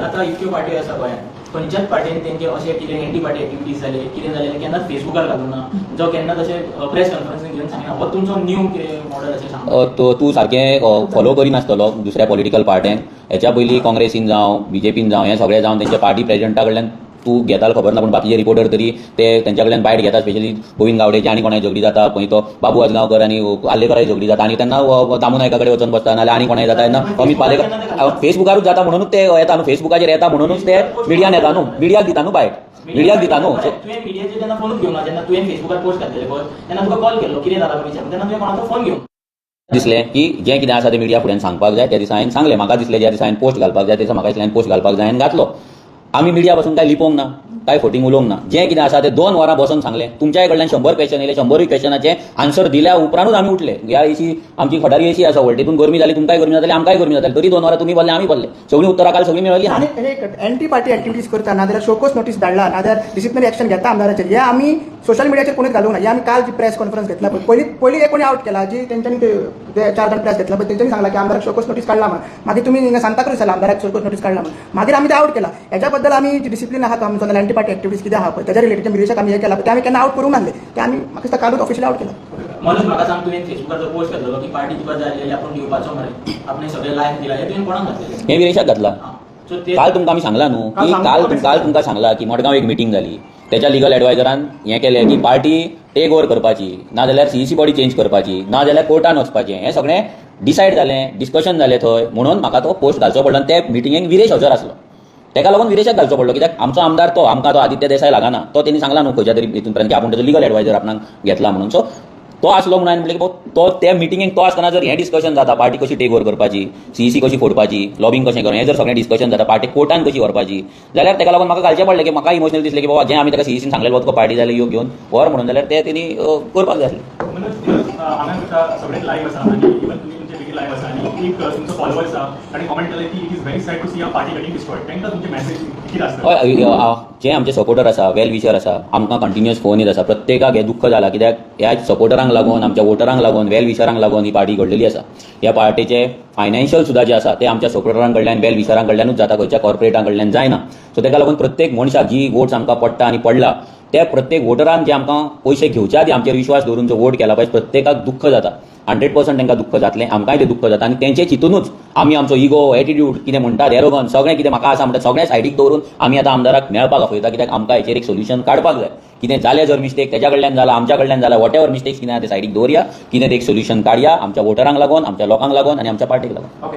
आता इतक्यो पार्टी आसा गोंयांत, खंयच्याच पार्टीन तेंचे अशें कितें एंटी पार्टी एक्टिविटीज जाले कितें जालें केन्नाच फेसबुकार घालूं ना, जो केन्नाच अशें प्रेस कॉन्फरन्सीन घेवन सांगना हो तुमचो न्यू कितें मॉडल अशें सांगता? तूं सारकें फॉलो करिनासतलो दुसऱ्या पॉलिटिकल पार्ट्यांक. हेच्या पयलीं काँग्रेसीन जावं बीजेपीन जावं हे सगळे जावन तेंच्या पार्टी प्रेजिडेंटा कडल्यान तूं घेतालो खबर ना, पूण बाकीचे रिपोर्टर तरी ते तेंच्या कडल्यान बायट घेता. स्पेशली गोविंद गावडेची आनी कोणाय झगडी जाता पळय, तो बाबू आजगांवकर आनी आल्लेकराय झगडी जाता आनी तेन्ना दामू नायका कडेन वचून बसता, नाल्यार आनी कोणाय जाता तेन्ना अमित पालेकर फेसबुकारूच जाता म्हणूनच ते येता न्हू, फेसबुकाचेर येता म्हणूनच ते मिडियान येता न्हू, मिडियाक दिता न्हू बायट, मिडियाक दिता न्हू. तुवें मिडियाचेर जेन्ना फोनूच घेवना, जेन्ना तुवें फेसबुकार पोस्ट घातलेले पळय तेन्ना तुका कॉल केलो कितें जाता विचारून, तेन्ना तुवें कोणाचो फोन घेवन दिसलें की जें कितें आसा तें मिडिया फुड्यान सांगपाक जाय. त्या दिसा हांवें सांगलें, म्हाका दिसलें ज्या दिसा हांवें पोस्ट घालपाक जाय त्या दिसा म्हाका दिसलें पोस्ट घालपाक जाय, हांवें घातलो. आमी मिडिया पासून काय लिपोवंक ना, काय फोटींग उलोवंक ना. जें कितें आसा तें 2 वरां बसून सांगलें. तुमच्या कडल्यान 100 क्वेश्चन येयले, 100 क्वेश्चनाचे आन्सर दिल्या उपरांतूच आमी उठले. ह्या अशी आमची खटारी अशी आसा, व्हडलेतून गरमी जाली, तुमकांय गरमी जाताली, आमकांय गरमी जाताली, तरी 2 वरां तुमी बोल्ले आमी बोल्ले, सगळीं उतरां काल सगळीं मेळ्ळी. आणि एंटी पार्टी ऍक्टिव्हिटीज करता, नाजाल्यार शोकोस नोटीस धाडला, नाजाल्यार डिसिप्लिनरी एक्शन घेता आमदाराचेर, हे आमी सोशल मिडियाचेर कोणीच घालूंक ना. हे आमी काल जी प्रेस कॉन्फरन्स घेतला पळय, पयलीं एक कोणी आउट केला, जी तेंच्यांनी 4 जाण प्रेस घेतला पळय, तेंच्यांनी सांगला की आमदाराक शोकोस नोटीस काडला म्हणून. मागीर तुमी हिंगा सांताक्रूज जाला आमदाराक शोकोस नोटीस काडला म्हणून, मागीर आमी ते आउट केला. हेच्या बद्दल आमी जी डिसिप्लिन आहा आमचो नाल्यार एंटी पार्टी ऍक्टिव्हिटीज कितें आहा पळय तेच्या रिलेटेड मिरेशाक आमी हे केला पळय, ते आमी केन्ना आउट करूंक नासले, ते आमी म्हाका दिसता कालूच ऑफिशियली आउट केला. मनोज म्हाका सांग, तुवें फेसबुकार पोस्ट घातलेलो की पार्टी तुका जाय आसलेली आपूण घेवपाचो मरे, आपणे सगळे लायक दिला, हे तुवें कोणाक घातलेलें? हे विरेशाक घातला. सो ते काल तुमकां आमी सांगला न्हू की काल तुमकां सांगला की मडगांव एक मिटींग जाली, त्याच्या लिगल एडवायजरान हें केलें की पार्टी टेक ओवर करपाची, नाजाल्यार सीईसी बॉडी चेंज करपाची, नाजाल्यार कोर्टान वचपाचें, हें सगळें डिसायड जालें, डिस्कशन जालें थंय. म्हणून म्हाका तो पोस्ट घालचो पडलो आनी ते मिटिंगेक विरेश हजर आसलो. तेका लागून विरेशाक घालचो पडलो, कित्याक आमचो आमदार तो, आमकां तो आदित्य देसाय लागना, तो तेणी सांगला न्हू खंयच्या तरी हितून पर्यंत की आपूण तेजो लिगल एडवायजर आपणाक घेतला म्हणून. सो तो आसलो म्हणून हांवें म्हणलें की तो त्या मिटिंगेक तो आसतना जर हें डिस्कशन जाता, पार्टी कशी टेक ओवर करपाची, सीईसी कशी फोडपाची, लॉबिंग कशें करप, हें जर सगळें डिस्कशन जाता, पार्टी कोर्टान कशी व्हरपाची, जाल्यार तेका लागून म्हाका घालचें पडलें की म्हाका इमोशनल दिसलें की बाबा जें आमी तेका सीईसीन सांगलेलें तुका पार्टी जाल्यार यो घेवन व्हर म्हणून, जाल्यार ते तेणी करपाक जाय आसलें. सगळे लाईव्ह आसा आनी इवन तुमी तुमचे वेगळे लाईव्ह आसा आनी एक तुमचो फॉलोवर आसा आनी कमेंट केलें की it is very sad to see a party getting destroyed. तांकां तुमचे मेसेज कितें आसता? हय, जे आमचे सपोर्टर आसा, वेल विशर आसा, आमकां कंटिन्युअस फोन येत आसा. प्रत्येकाक हें दुख्ख जाला, कित्याक ह्या सपोर्टरांक लागून, आमच्या वोटरांक लागून, वेल विशरांक लागून ही पार्टी घडलेली आसा. ह्या पार्टीचे फायनान्शियल सुद्धा जे आसा ते आमच्या सपोर्टरांक कडल्यान, वेल विशरांक कडल्यानूच जाता, खंयच्या कॉर्पोरेटां कडल्यान जायना. सो तेका लागून प्रत्येक मनशाक जी वोट्स आमकां पडटा आनी पडला, त्या प्रत्येक वोटरान जे आमकां पयशे घेवच्या आदी आमचेर विश्वास दवरून जो वोट केला पळय, प्रत्येकाक दुख्ख जाता. 100% तांकां दुख्ख जातलें, आमकांय तें दुख्ख जाता. आनी तेंचे चितूनच आमी आमचो इगो, एटिट्यूड कितें म्हणटात, एरोगन्स सगळें कितें म्हाका आसा म्हणटा सगळें सायडीक दवरून आमी आतां आमदाराक मेळपाक आपयता, कित्याक आमकां हेचेर एक सोल्युशन काडपाक जाय. कितें जालें जर मिस्टेक तेच्या कडल्यान जाला, आमच्या कडल्यान जाला, वॉट एवर मिस्टेक्स कितें आहा ते सायडीक दवरया, कितें ते एक सोल्युशन काडया आमच्या वोटरांक लागून, आमच्या लोकांक लागून आनी आमच्या पार्टीक लागून.